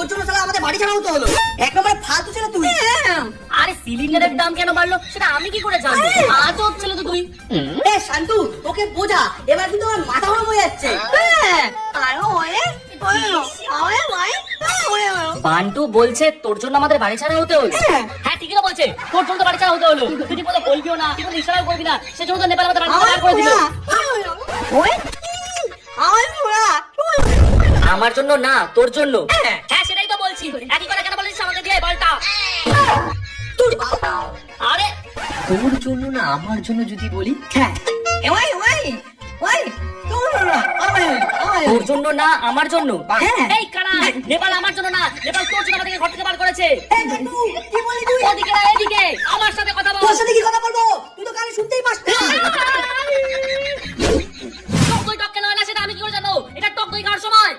তোর জন্য শালা আমাদের বাড়ি ছাড়া হতে হলো। এক নম্বরে ফালতু ছিল তুই। আরে সিলিন্ডারের দাম কেন বাড়লো সেটা আমি কি করে জানবো? আজ হচ্ছিল তো তুই। এ শান্তু, তোকে বোঝা, এবার কিন্তু আমার মাথা গরম হয়ে যাচ্ছে। বান্টু বলছে তোর জন্য আমাদের বাড়ি ছাড়া হতে হলো। হ্যাঁ ঠিকই তো বলছে, তোর জন্য তো বাড়ি ছাড়া হতে হলো। তুই ঠিক মতো বলবিও না, তুই ইশারাও করবি না, সেজন্য তো নেপাল আমাদের বাড়ি ছাড়া করে দিল। আমার জন্য না, তোর জন্য। হ্যাঁ সেটাই তো বলছি, একই কথা কেন বলছিস আমাকে দিয়ে বলটা? আরে তোর জন্য না আমার জন্য যদি বলি, হ্যাঁ তোর জন্য না আমার জন্য। হ্যাঁ। এই কানা, নেপাল আমার জন্য না, নেপাল তোর জন্য আমাদেরকে ঘর থেকে বার করেছে। কি বলি তুই? ওদিকে না এদিকে, আমার সাথে কথা বল। তোর সাথে কি কথা বলবো? তুই তো কানে শুনতেই পাস না। টক দই টক কেন হয় না সেটা আমি কি করে জানবো? এটা টক দই খাওয়ার সময়।